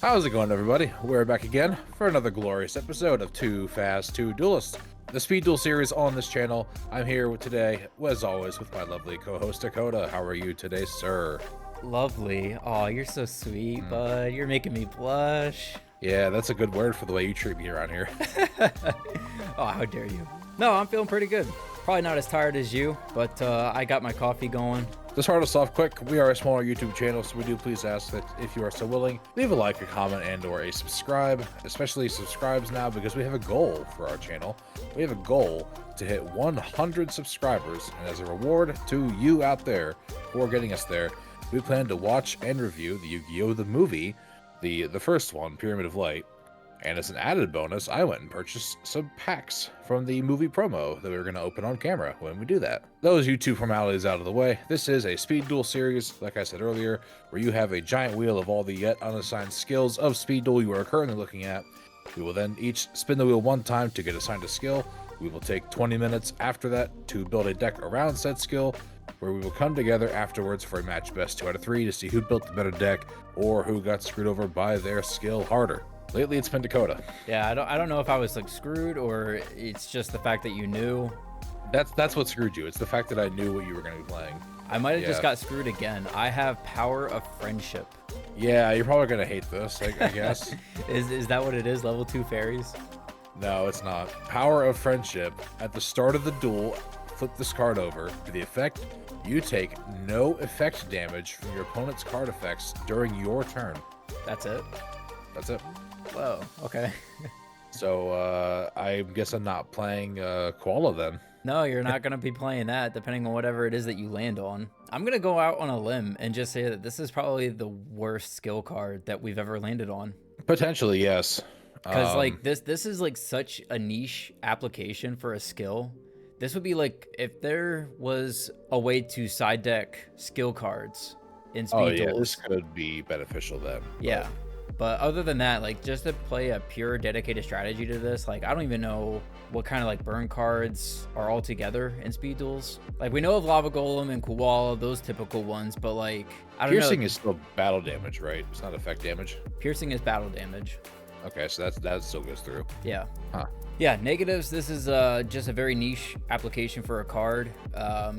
How's it going, everybody? We're back again for another glorious episode of Too Fast, Too Duelists, the Speed Duel series on this channel. I'm here today, as always, with my lovely co-host Dakota. How are you today, sir? Lovely. Oh, you're so sweet, bud. You're making me blush. Yeah, that's a good word for the way you treat me around here. Oh, how dare you? No, I'm feeling pretty good. Probably not as tired as you, but I got my coffee going. To start us off quick, we are a smaller YouTube channel, so we do please ask that if you are so willing, leave a like, a comment, and or a subscribe, especially subscribes now because we have a goal for our channel. We have a goal to hit 100 subscribers, and as a reward to you out there for getting us there, we plan to watch and review the YuGiOh the movie, the first one, Pyramid of Light. And as an added bonus, I went and purchased some packs from the movie promo that we were going to open on camera when we do that. Those YouTube formalities out of the way, this is a Speed Duel series, like I said earlier, where you have a giant wheel of all the yet unassigned skills of Speed Duel you are currently looking at. We will then each spin the wheel one time to get assigned a skill. We will take 20 minutes after that to build a deck around said skill, where we will come together afterwards for a match best 2 out of 3 to see who built the better deck or who got screwed over by their skill harder. Lately, it's been Dakota. Yeah, I don't know if I was like screwed or it's just the fact that you knew. That's what screwed you. It's the fact that I knew what you were going to be playing. I might have just got screwed again. I have Power of Friendship. Yeah, you're probably going to hate this, I guess. Is that what it is? Level 2 fairies? No, it's not. Power of Friendship. At the start of the duel, flip this card over. For the effect, you take no effect damage from your opponent's card effects during your turn. That's it? That's it. Whoa, okay. So, I guess I'm not playing Koala then. No, you're not going to be playing that, depending on whatever it is that you land on. I'm going to go out on a limb and just say that this is probably the worst skill card that we've ever landed on. Potentially, yes. Because, like, this is, like, such a niche application for a skill. This would be, like, if there was a way to side deck skill cards in Speed Duels. This could be beneficial then. Yeah. But other than that, like, just to play a pure dedicated strategy to this, like, I don't even know what kind of, like, burn cards are all together in Speed Duels. Like, we know of Lava Golem and Koala, those typical ones, but, like, I don't know. Piercing is still battle damage, right? It's not effect damage. Piercing is battle damage. Okay, so that still goes through. Yeah. Huh. Yeah, negatives, this is just a very niche application for a card.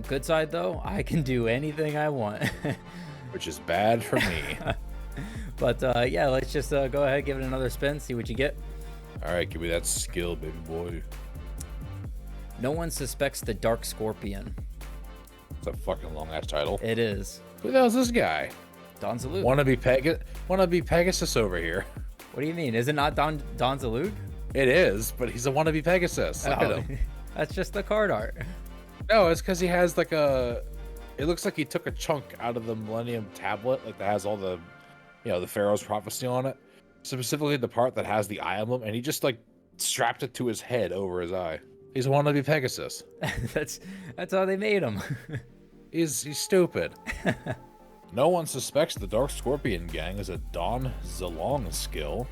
Good side, though, I can do anything I want. Which is bad for me. But yeah, let's just go ahead, give it another spin, see what you get. All right, give me that skill, baby boy. No one suspects the Dark Scorpion. It's a fucking long-ass title. It is. Who the hell's this guy? Don Zalud. Wannabe Pegasus over here. What do you mean? Is it not Don Zalud? It is, but he's a wannabe Pegasus. Look at him. That's just the card art. No, it's because he has like a... It looks like he took a chunk out of the Millennium Tablet, like that has all the, the Pharaoh's Prophecy on it. Specifically the part that has the eye emblem, and he just like strapped it to his head over his eye. He's a wannabe Pegasus. That's how they made him. He's stupid. No one suspects the Dark Scorpion Gang is a Don Zalong skill.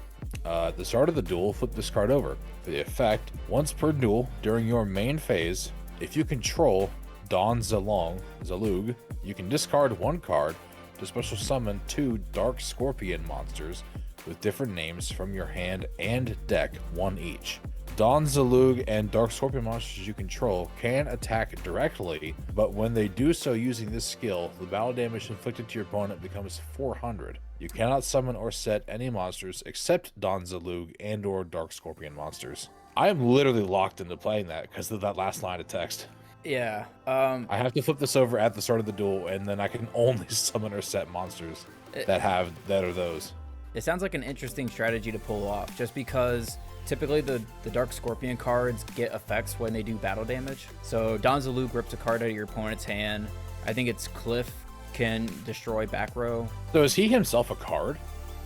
At the start of the duel, flip this card over. For the effect, once per duel during your main phase, if you control Don Zalug, you can discard one card to special summon 2 Dark Scorpion monsters with different names from your hand and deck, 1 each. Don Zalug and Dark Scorpion monsters you control can attack directly, but when they do so using this skill, the battle damage inflicted to your opponent becomes 400. You cannot summon or set any monsters except Don Zalug and or Dark Scorpion monsters. I am literally locked into playing that because of that last line of text. Yeah. I have to flip this over at the start of the duel, and then I can only summon or set monsters that are those. It sounds like an interesting strategy to pull off, just because typically the Dark Scorpion cards get effects when they do battle damage. So Don Zalug rips a card out of your opponent's hand. I think it's Cliff can destroy back row. So is he himself a card?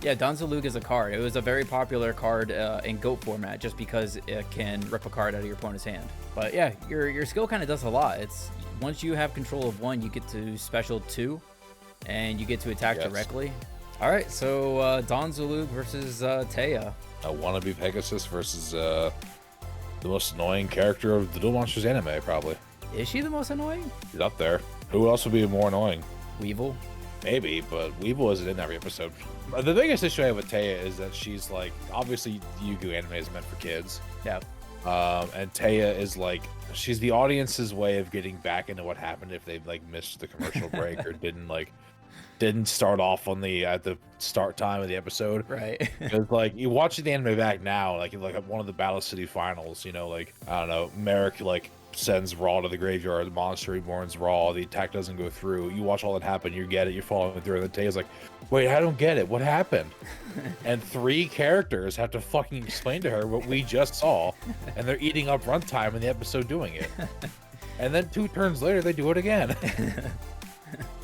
Yeah, Don Zalug is a card. It was a very popular card in GOAT format just because it can rip a card out of your opponent's hand. But yeah, your skill kind of does a lot. It's once you have control of 1, you get to special 2, and you get to attack directly. All right, so Don Zalug versus Taya. A wannabe Pegasus versus the most annoying character of the Duel Monsters anime, probably. Is she the most annoying? She's up there. Who else would be more annoying? Weevil. Maybe, but Weevil isn't in every episode. The biggest issue I have with Taya is that she's like, obviously YuGiOh anime is meant for kids. Yeah. And Taya is like, she's the audience's way of getting back into what happened if they like missed the commercial break or didn't start off on at the start time of the episode. Right. Because like you watch the anime back now, like one of the Battle City finals, you know, like I don't know, Merrick like sends Raw to the graveyard, the monster reborns Raw, the attack doesn't go through. You watch all that happen, you get it, you're following through, and then Taya's like, wait, I don't get it. What happened? And 3 characters have to fucking explain to her what we just saw, and they're eating up runtime in the episode doing it. And then 2 turns later, they do it again.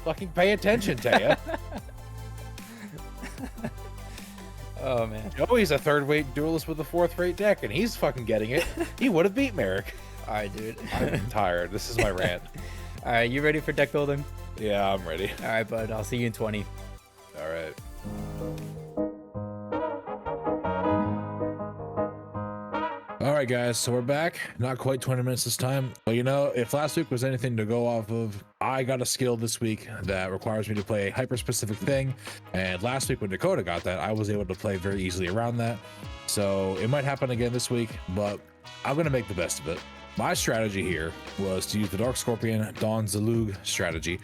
Fucking pay attention, Taya. Oh man. Joey's a 3rd-rate duelist with a 4th-rate deck, and he's fucking getting it. He would have beat Merrick. All right, dude. I'm tired. This is my rant. All right, you ready for deck building? Yeah, I'm ready. All right, bud. I'll see you in 20. All right. All right, guys, so we're back. Not quite 20 minutes this time. But you know, if last week was anything to go off of, I got a skill this week that requires me to play a hyper-specific thing. And last week when Dakota got that, I was able to play very easily around that. So it might happen again this week, but I'm going to make the best of it. My strategy here was to use the Dark Scorpion Dawn Zalug strategy,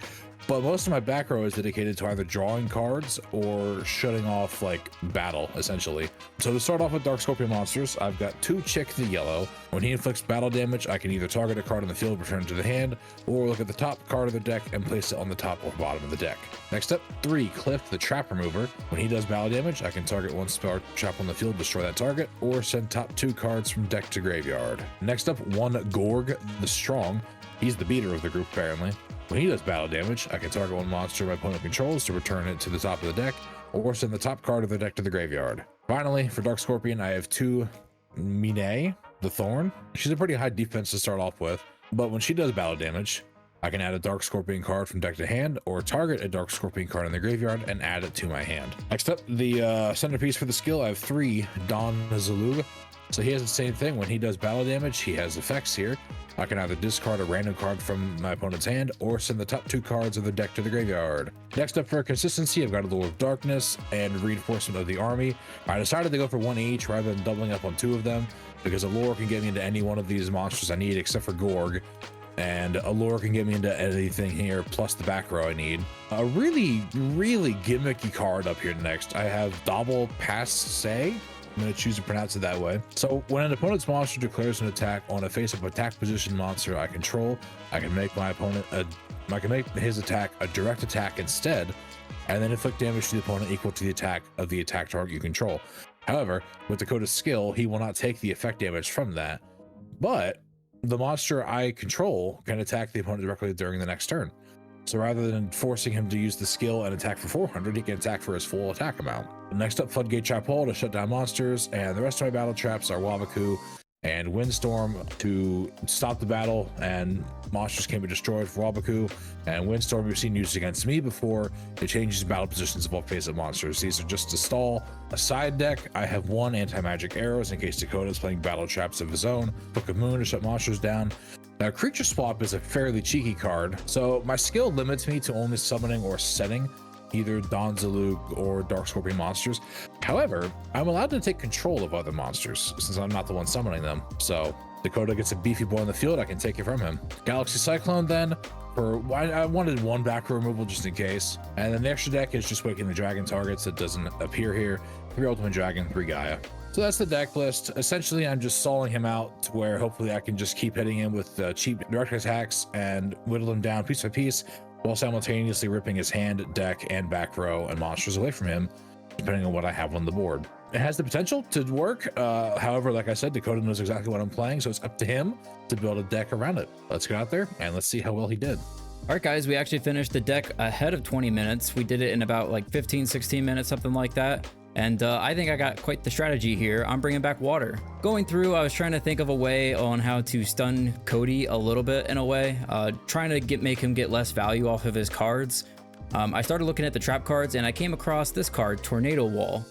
but most of my back row is dedicated to either drawing cards or shutting off like battle, essentially. So to start off with Dark Scorpion monsters, I've got 2 Chick the Yellow. When he inflicts battle damage, I can either target a card on the field, return it to the hand, or look at the top card of the deck and place it on the top or bottom of the deck. Next up, 3 Cliff the Trap Remover. When he does battle damage, I can target 1 spell trap on the field, destroy that target, or send top 2 cards from deck to graveyard. Next up, 1 Gorg the Strong. He's the beater of the group, apparently. When he does battle damage, I can target 1 monster my opponent controls to return it to the top of the deck, or send the top card of the deck to the graveyard. Finally, for Dark Scorpion, I have 2 Mine, the Thorn. She's a pretty high defense to start off with, but when she does battle damage, I can add a Dark Scorpion card from deck to hand, or target a Dark Scorpion card in the graveyard and add it to my hand. Next up, the centerpiece for the skill, I have 3 Dawn Zalug. So he has the same thing. When he does battle damage, he has effects here. I can either discard a random card from my opponent's hand or send the top 2 cards of the deck to the graveyard. Next up for consistency, I've got a Lure of Darkness and Reinforcement of the Army. I decided to go for 1 each rather than doubling up on 2 of them because a Lure can get me into any one of these monsters I need except for Gorg. And a Lure can get me into anything here, plus the back row I need. A really, really gimmicky card up here next. I have Double Passe. I'm going to choose to pronounce it that way. So when an opponent's monster declares an attack on a face-up attack position monster I control, I can make my opponent I can make his attack a direct attack instead, and then inflict damage to the opponent equal to the attack of the attack target you control. However, with Dakota's skill, he will not take the effect damage from that, but the monster I control can attack the opponent directly during the next turn. So rather than forcing him to use the skill and attack for 400, he can attack for his full attack amount. Next up, Floodgate Trap Hole to shut down monsters, and the rest of my battle traps are Wabaku and Windstorm to stop the battle, and monsters can be destroyed for Wabaku, and Windstorm we've seen used against me before. It changes battle positions of all face-up monsters. These are just to stall. A side deck, I have 1 anti-magic arrows in case Dakota is playing battle traps of his own, Book of Moon to shut monsters down. Now, Creature Swap is a fairly cheeky card, so my skill limits me to only summoning or setting either Dawn Zalug or Dark Scorpion monsters. However, I'm allowed to take control of other monsters since I'm not the one summoning them. So Dakota gets a beefy boy in the field, I can take it from him. Galaxy Cyclone then, I wanted 1 back row removal just in case. And then the extra deck is just Waking the Dragon targets that doesn't appear here. 3 Ultimate Dragon, 3 Gaia. So that's the deck list. Essentially, I'm just stalling him out to where hopefully I can just keep hitting him with cheap direct attacks and whittle him down piece by piece, while simultaneously ripping his hand, deck, and back row and monsters away from him, depending on what I have on the board. It has the potential to work. However, like I said, Dakota knows exactly what I'm playing, so it's up to him to build a deck around it. Let's get out there and let's see how well he did. All right, guys, we actually finished the deck ahead of 20 minutes. We did it in about like 15, 16 minutes, something like that. And I think I got quite the strategy here. I'm bringing back water. Going through, I was trying to think of a way on how to stun Cody a little bit in a way, trying to make him get less value off of his cards. I started looking at the trap cards and I came across this card, Tornado Wall.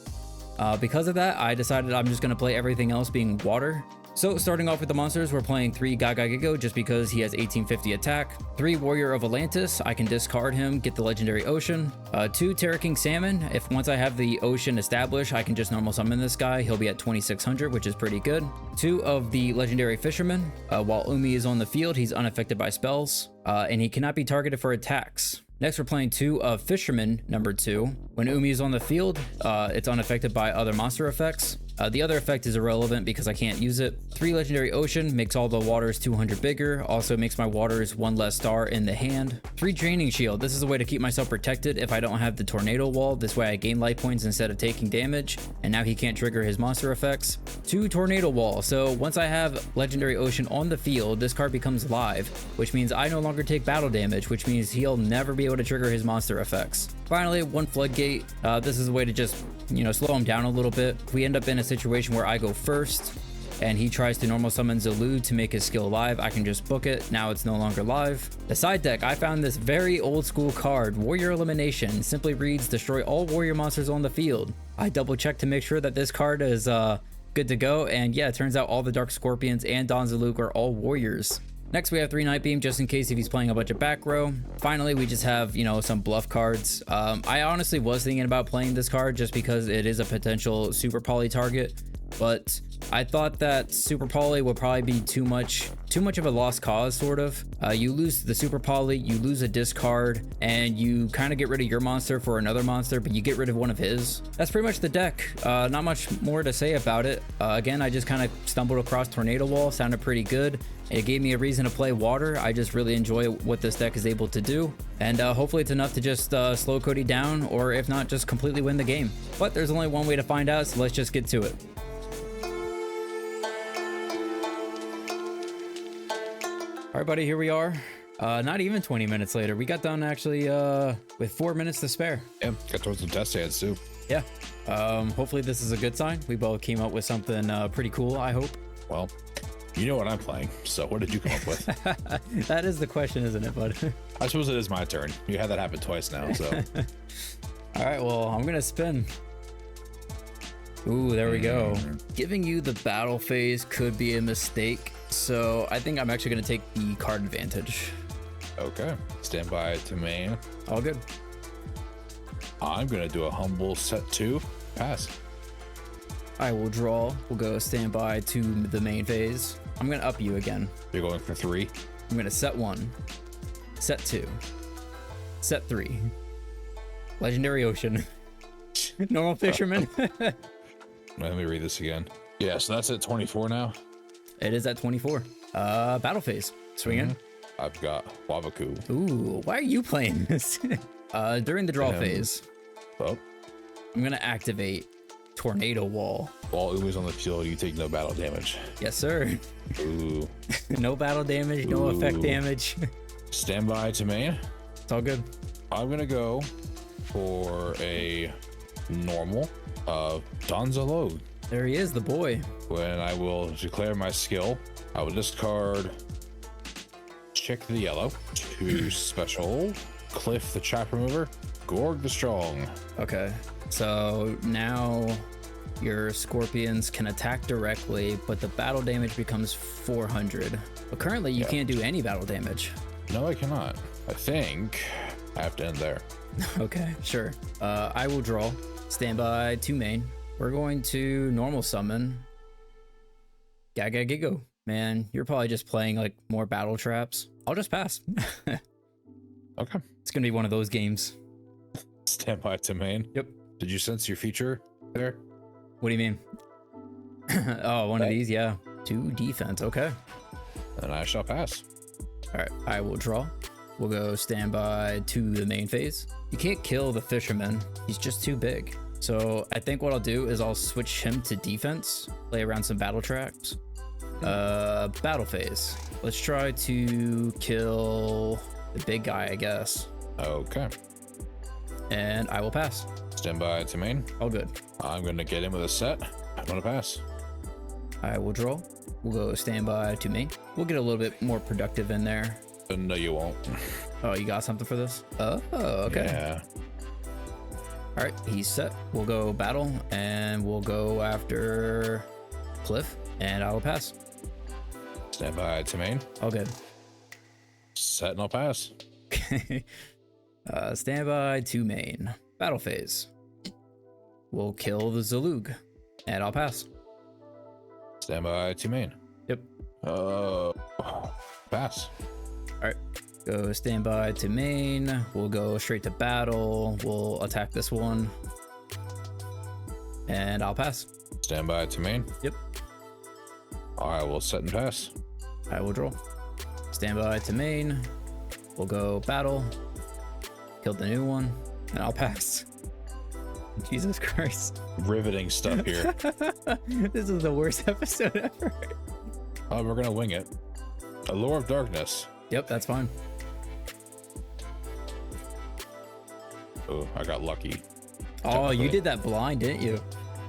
Because of that, I decided I'm just going to play everything else being water. So starting off with the monsters, we're playing 3 YuGiOh just because he has 1850 attack, 3 Warrior of Atlantis, I can discard him, get the legendary Ocean, 2 Terra King Salmon, if once I have the Ocean established, I can just normal summon this guy, he'll be at 2600, which is pretty good. 2 of the legendary Fisherman, while Umi is on the field, he's unaffected by spells, and he cannot be targeted for attacks. Next, we're playing 2 of Fisherman number 2. When Umi is on the field, it's unaffected by other monster effects. The other effect is irrelevant because I can't use it. 3 Legendary Ocean makes all the waters 200 bigger, also makes my waters 1 less star in the hand. 3 Draining Shield, this is a way to keep myself protected if I don't have the Tornado Wall, this way I gain life points instead of taking damage, and now he can't trigger his monster effects. 2 Tornado Wall, so once I have Legendary Ocean on the field, this card becomes live, which means I no longer take battle damage, which means he'll never be able to trigger his monster effects. Finally, 1 Floodgate, this is a way to just, slow him down a little bit. If we end up in a situation where I go first and he tries to normal summon Zalu to make his skill live, I can just book it. Now it's no longer live. The side deck, I found this very old school card, Warrior Elimination. Simply reads, destroy all warrior monsters on the field. I double checked to make sure that this card is good to go, and yeah, it turns out all the Dark Scorpions and Don Zaluk are all warriors. Next, we have 3 Night Beam just in case if he's playing a bunch of back row. Finally, we just have, some bluff cards. I honestly was thinking about playing this card just because it is a potential super poly target, but I thought that super poly would probably be too much of a lost cause, sort of. You lose the super poly, you lose a discard, and you kind of get rid of your monster for another monster, but you get rid of one of his. That's pretty much the deck. Not much more to say about it. Again, I just kind of stumbled across Tornado Wall, sounded pretty good. It gave me a reason to play water. I just really enjoy what this deck is able to do, and hopefully it's enough to just slow Cody down, or if not, just completely win the game. But there's only one way to find out, so let's just get to it. All right, buddy, here we are. Not even 20 minutes later. We got done actually with 4 minutes to spare. Yeah, got towards some test hands too. Yeah. Hopefully this is a good sign. We both came up with something pretty cool, I hope. Well, you know what I'm playing, so what did you come up with? That is the question, isn't it, bud? I suppose it is my turn. You had that happen twice now, so. All right, well, I'm gonna spin. Ooh, there we go. Giving you the battle phase could be a mistake, so I think I'm actually gonna take the card advantage. Okay, stand by to main. All good. I'm gonna do a humble set 2, pass. I will draw. We'll go standby to the main phase. I'm gonna up you again. You're going for 3. I'm gonna set 1, set 2, set 3. Legendary Ocean. Normal Fisherman. Let me read this again. Yeah, so that's at 24 now. It is at 24. Battle phase. Swing in. I've got Wabaku. Ooh, why are you playing this? During the draw phase, Oh, I'm gonna activate Tornado Wall. while Umi's on the field, you take no battle damage. Yes, sir. Ooh. No battle damage, no effect damage. Stand by to main. It's all good. I'm gonna go for a normal Donzalo. There he is, the boy. When I will declare my skill, I will discard Chick the Yellow, 2 special, Cliff the Trap Remover, Gorg the Strong. Okay, so now your Scorpions can attack directly, but the battle damage becomes 400. But currently you can't do any battle damage. No, I cannot. I think I have to end there. Okay, sure. I will draw. Stand by to main. We're going to normal summon YuGiOh. Man, you're probably just playing like more battle traps. I'll just pass. Okay. It's gonna be one of those games. Stand by to main. Yep. Did you sense your feature there? What do you mean? Oh, one of these, yeah. 2 defense, okay. Then I shall pass. All right, I will draw. We'll go standby to the main phase. You can't kill the Fisherman. He's just too big. So I think what I'll do is I'll switch him to defense, play around some battle traps. Battle phase. Let's try to kill the big guy, I guess. Okay. And I will pass. Stand by to main. All good. I'm gonna get in with a set. I'm gonna pass. I will draw. We'll go standby to main. We'll get a little bit more productive in there. No, you won't. Oh, you got something for this? Oh, okay. Yeah. All right, he's set. We'll go battle, and we'll go after Cliff, and I will pass. Stand by to main. All good. Set and I'll pass. Stand by to main. Battle phase. We'll kill the Zalug, and I'll pass. Stand by to main. Yep. Pass. All right. Go stand by to main. We'll go straight to battle. We'll attack this one, and I'll pass. Stand by to main. Yep. I will set and pass. I will draw. Stand by to main. We'll go battle. Kill the new one, and I'll pass. Jesus Christ. Riveting stuff here. This is the worst episode ever. Oh, we're gonna wing it. Allure of Darkness. Yep, that's fine. Oh, I got lucky. Oh, you did that blind, didn't you?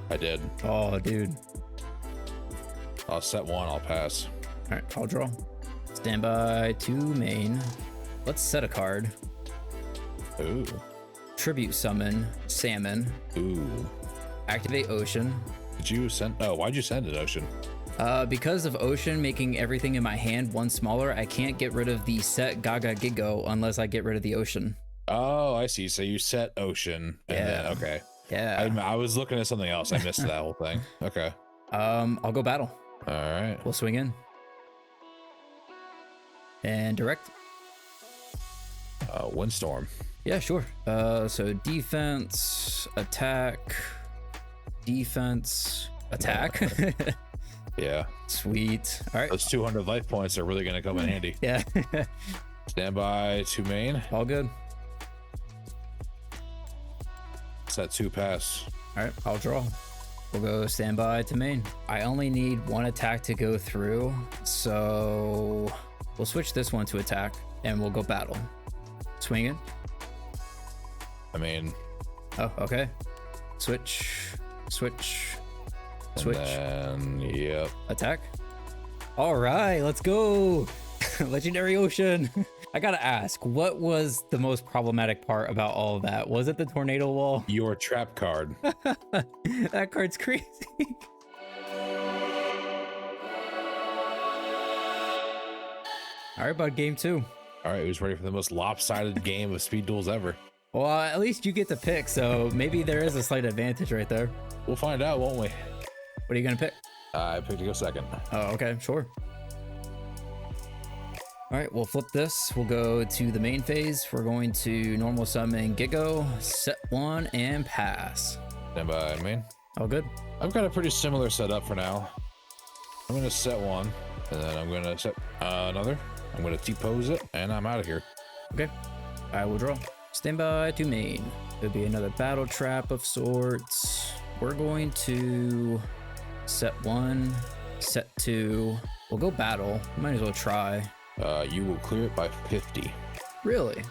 I did. Oh, dude. I'll set one, I'll pass. All right, I'll draw. Stand by to main. Let's set a card. Ooh. Tribute summon Salmon. Ooh. Activate Ocean. Did you send? Oh, why'd you send an Ocean? Because of Ocean making everything in my hand one smaller, I can't get rid of the set Gaga Gigo unless I get rid of the Ocean. Oh, I see. So you set Ocean. And then, Yeah. okay. Yeah. I was looking at something else. I missed that whole thing. Okay. I'll go battle. All right. We'll swing in. And direct. Windstorm. Yeah, sure. So defense, attack, defense, attack. Yeah. Sweet. All right. Those 200 life points are really going to come in handy. Yeah. Stand by to main. All good. Set 2 pass. All right. I'll draw. We'll go standby to main. I only need one attack to go through. So we'll switch this one to attack and we'll go battle. Swing it. I mean, Oh, okay. Switch, switch, switch. and then, yep. Attack. All right, let's go. Legendary Ocean. I gotta ask, what was the most problematic part about all of that? Was it the tornado wall? Your trap card. That card's crazy. All right, bud, game 2. All right, who's ready for the most lopsided game of Speed Duels ever? Well, at least you get to pick, so maybe there is a slight advantage right there. We'll find out, won't we? What are you gonna pick? I picked to go second. Oh, okay, sure. All right, we'll flip this. We'll go to the main phase. We're going to normal summon YuGiOh, set 1, and pass. Stand by main. All good. I've got a pretty similar setup for now. I'm going to set one, and then I'm going to set another. I'm going to T-pose it, and I'm out of here. Okay, I will draw. Stand by to main. There'll be another battle trap of sorts. We're going to set 1, set 2. We'll go battle. Might as well try. You will clear it by 50. Really?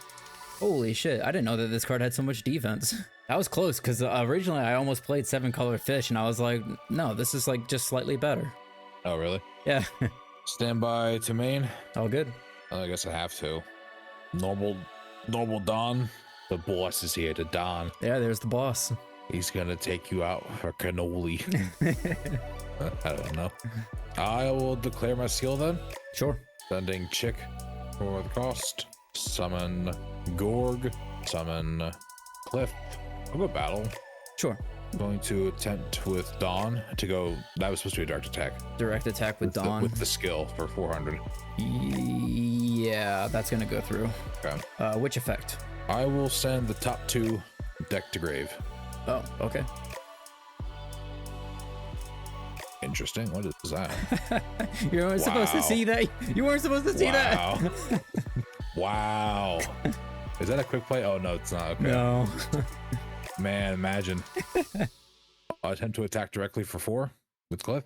Holy shit, I didn't know that this card had so much defense. That was close, because originally I almost played 7-color fish, and I was like, no, this is like just slightly better. Oh, really? Yeah. Stand by to main. All good. I guess I have to. Normal Don. The boss is here to Don. Yeah, there's the boss. He's gonna take you out for cannoli. I don't know. I will declare my skill then. Sure. Sending Chick for the cost. Summon Gorg. Summon Cliff. I'll go battle. Sure. I'm going to attempt with Dawn to go. That was supposed to be a direct attack. Direct attack with Dawn. With the skill for 400. Yeah, that's gonna go through. Okay. Which effect? I will send the top 2 deck to grave. Oh, okay. Interesting. What is that? You weren't supposed to see that. You weren't supposed to see that. Wow. Is that a quick play? Oh, no, it's not. Okay. No. Man, imagine. I'll attempt to attack directly for 4 with Cliff.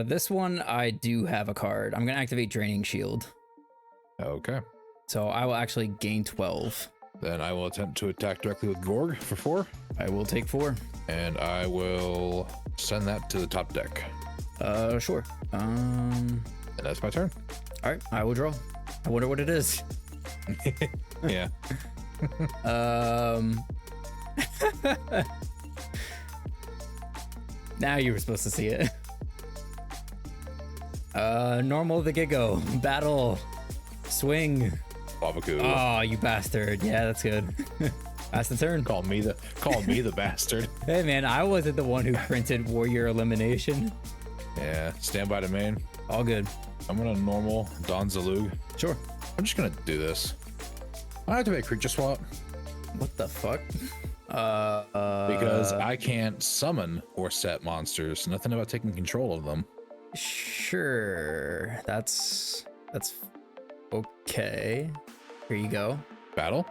This one I do have a card. I'm gonna activate Draining Shield. Okay. So I will actually gain 12. Then I will attempt to attack directly with Gorg for 4. I will take 4. And I will send that to the top deck. Sure. And that's my turn. All right, I will draw. I wonder what it is. Yeah. Now you were supposed to see it. Normal the YuGiOh. Battle. Swing. Babaku. Oh, you bastard. Yeah, that's good. That's the turn. Call me the bastard. Hey, man, I wasn't the one who printed warrior elimination. Yeah, stand by to main. All good. I'm gonna normal Don Zalug. Sure. I'm just gonna do this. I have to make creature swap What the fuck? because I can't summon or set monsters. Nothing about taking control of them. Sure. That's okay. Here you go. Battle.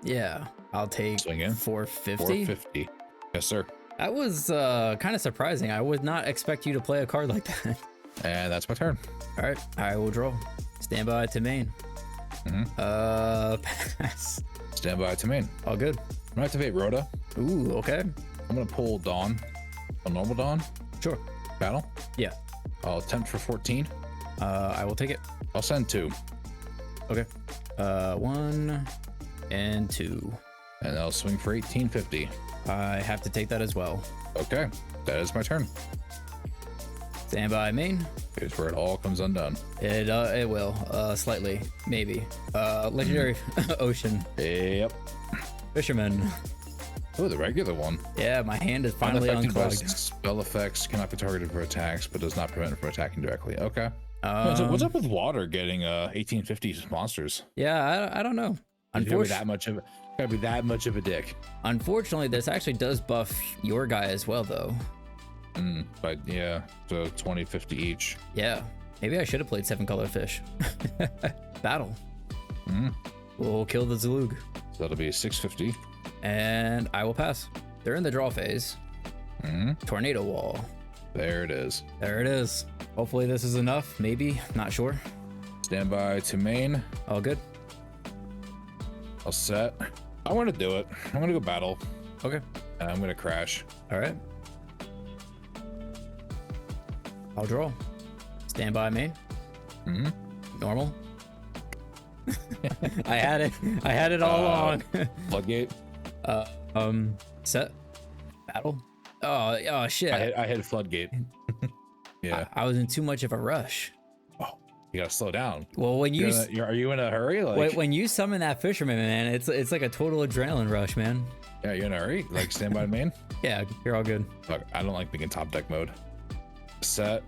Yeah, I'll take Swing in. 450. 450. Yes, sir. That was kind of surprising. I would not expect you to play a card like that. And that's my turn. All right, I will draw. Stand by to main. Pass. Stand by to main. All good. I'm gonna activate Rhoda. Ooh, okay. I'm gonna pull Dawn. A normal Dawn. Sure. Battle. Yeah. I'll attempt for 14. I will take it. I'll send 2. Okay. 1 and 2. And I'll swing for 1850. I have to take that as well. Okay, that is my turn. Stand by main. Here's where it all comes undone. It will slightly, maybe. Legendary ocean Yep. fisherman. Oh, the regular one. Yeah, my hand is finally Unaffected by unclogged. spell effects, cannot be targeted for attacks, but does not prevent it from attacking directly. Okay. What's up with water getting 1850 monsters? Yeah, I don't know. Gotta be that much of a dick. Unfortunately, this actually does buff your guy as well, though. But yeah, so 2050 each. Yeah, maybe I should have played 7-color fish. Battle. We'll kill the Zalug. So that'll be 650. And I will pass. They're in the draw phase. Tornado wall. There it is. There it is. Hopefully this is enough. Maybe. Not sure. Stand by to main. All good. I'll set. I want to do it. I'm gonna go battle. Okay. And I'm gonna crash. All right. I'll draw. Stand by main. Normal. I had it all along. Floodgate. Set. Battle. Oh shit. I hit floodgate. Yeah. I was in too much of a rush. Oh, you gotta slow down. Well, when you are you in a hurry? Like, when you summon that fisherman, man, it's like a total adrenaline rush, man. yeah, you're in a hurry. Like stand by main. Yeah, you're all good. Fuck, I don't like being in top deck mode. Set.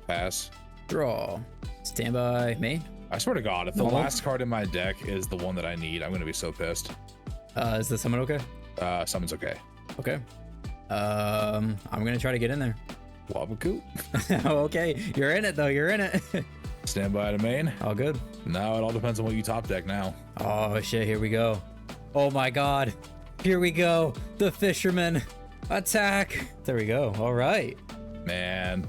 Pass. Draw. Stand by main. I swear to God, if the Normal. last card in my deck is the one that I need, I'm gonna be so pissed. Is the summon okay? Summons okay. Okay. I'm gonna try to get in there. Wabaku. Okay, you're in it though. You're in it. Stand by to main. All good. No, it all depends on what you top deck now. Oh shit, here we go. Oh my god. Here we go. The fisherman. Attack. There we go. All right. Man,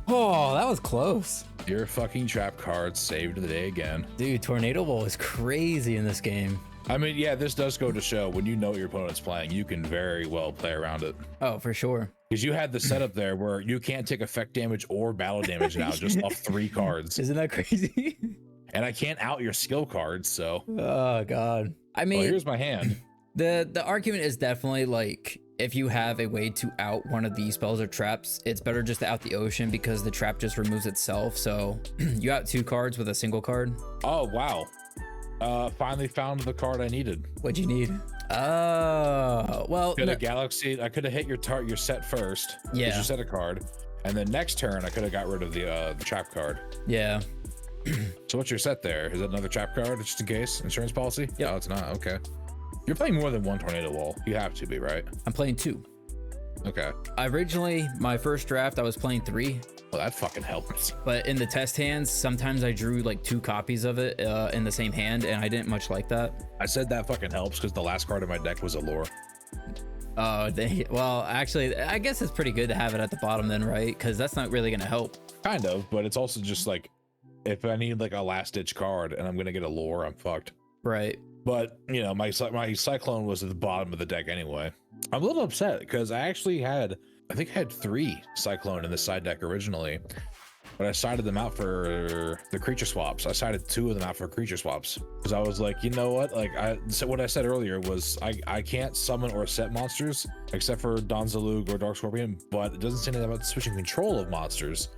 Oh, that was close. your fucking trap card saved the day again. Dude, Tornado Ball is crazy in this game. I mean, yeah, this does go to show when you know what your opponent's playing, you can very well play around it. Oh, for sure. Because you had the setup there where you can't take effect damage or battle damage now, just off 3 cards. Isn't that crazy? And I can't out your skill cards, so. Oh god. I mean, Well, here's my hand. the argument is definitely like, if you have a way to out one of these spells or traps, it's better just to out the ocean because the trap just removes itself. So you out 2 cards with a single card. Oh, wow. Finally found the card I needed. What'd you need? Well, Could have Galaxy. I could have hit your set first. Yeah. You set a card, and then next turn I could have got rid of the trap card. yeah. So what's your set there? Is that another trap card just in case? Insurance policy? Yep. Oh, it's not. Okay. You're playing more than 1 tornado wall. You have to be, right? I'm playing 2. Okay. Originally, my first draft, I was playing 3. Well, that fucking helps. But in the test hands, sometimes I drew like 2 copies of it in the same hand, and I didn't much like that. I said that fucking helps because the last card in my deck was a lure. Oh, well, actually, I guess it's pretty good to have it at the bottom then, right? Because that's not really going to help. Kind of, but it's also just like, if I need like a last ditch card and I'm going to get a lure, I'm fucked. Right. But, you know, my Cyclone was at the bottom of the deck anyway. I'm a little upset because I actually had, I think I had 3 Cyclone in the side deck originally, but I sided them out for the creature swaps. I sided 2 of them out for creature swaps because I was like, you know what? Like, so what I said earlier was I can't summon or set monsters except for Don Zalug or Dark Scorpion, but it doesn't say anything about switching control of monsters.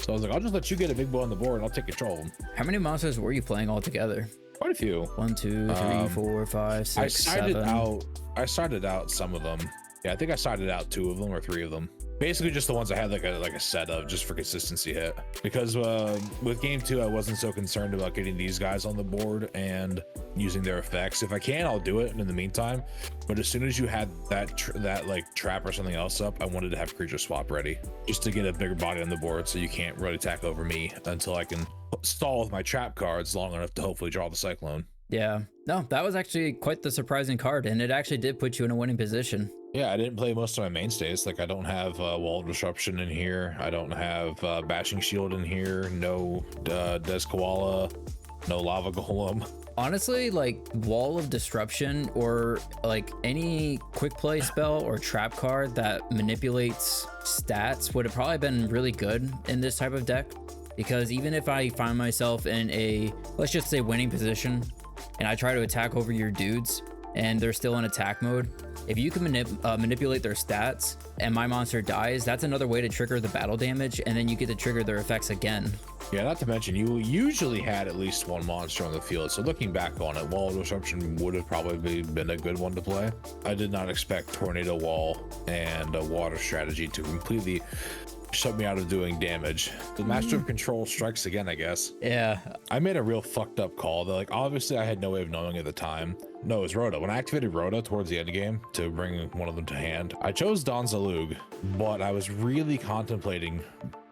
So I was like, I'll just let you get a big boy on the board and I'll take control of him. How many monsters were you playing all together? Quite a few. 1, 2, 3, 4, 5, 6, I started 7. I started out some of them. Yeah, I think I started out 2 of them or 3 of them. Basically just the ones I had like a set of, just for consistency hit. Because with game 2, I wasn't so concerned about getting these guys on the board and using their effects. If I can, I'll do it in the meantime. But as soon as you had that like trap or something else up, I wanted to have creature swap ready, just to get a bigger body on the board, so you can't really attack over me until I can stall with my trap cards long enough to hopefully draw the cyclone. Yeah, no, that was actually quite the surprising card, and it actually did put you in a winning position. Yeah, I didn't play most of my mainstays. Like, I don't have Wall of Disruption in here. I don't have Bashing Shield in here. No Des Koala. No Lava Golem. Honestly, like Wall of Disruption or like any quick play spell or trap card that manipulates stats would have probably been really good in this type of deck. Because even if I find myself in a, let's just say, winning position, and I try to attack over your dudes and they're still in attack mode, if you can manipulate their stats and my monster dies, that's another way to trigger the battle damage, and then you get to trigger their effects again. Yeah, not to mention, you usually had at least one monster on the field, so looking back on it, Wall of Disruption would have probably been a good one to play. I did not expect Tornado Wall and a Water Strategy to completely shut me out of doing damage. The Master of Control strikes again, I guess. Yeah. I made a real fucked up call. Like, obviously I had no way of knowing at the time. No, it was Rhoda. When I activated Rhoda towards the end game to bring one of them to hand, I chose Don Zalug, but I was really contemplating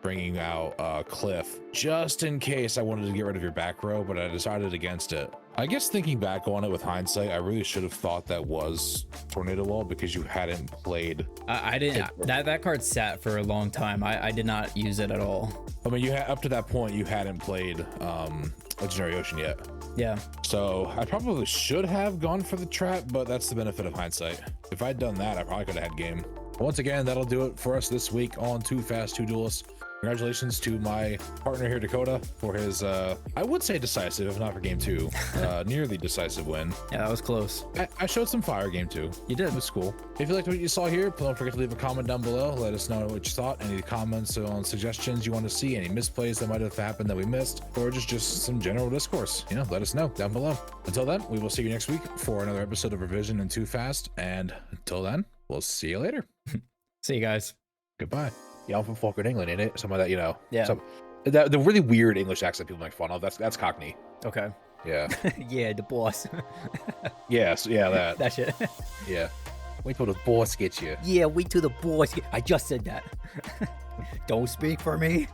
bringing out Cliff just in case I wanted to get rid of your back row, but I decided against it. I guess thinking back on it with hindsight, I really should have thought that was Tornado Wall because you hadn't played. I didn't. That card sat for a long time. I did not use it at all. I mean, you had up to that point you hadn't played Legendary Ocean yet. Yeah. So I probably should have gone for the trap, but that's the benefit of hindsight. If I'd done that, I probably could have had game. Once again, that'll do it for us this week on Too Fast, Too Duelists. Congratulations to my partner here, Dakota, for his, I would say decisive, if not for game 2, nearly decisive win. Yeah, that was close. I showed some fire game 2. You did. It was cool. If you liked what you saw here, don't forget to leave a comment down below. Let us know what you thought. Any comments on suggestions you want to see, any misplays that might have happened that we missed, or just some general discourse. Let us know down below. Until then, we will see you next week for another episode of Revision and Too Fast. And until then, we'll see you later. See you guys. Goodbye. Yeah, I'm from Falkland, England, ain't it? Something like that, Yeah. The really weird English accent people make fun of. That's Cockney. Okay. Yeah. Yeah, the boss. Yes. Yeah. That. That shit. Yeah. Wait till the boss gets you. Yeah, wait till the boss. I just said that. Don't speak for me.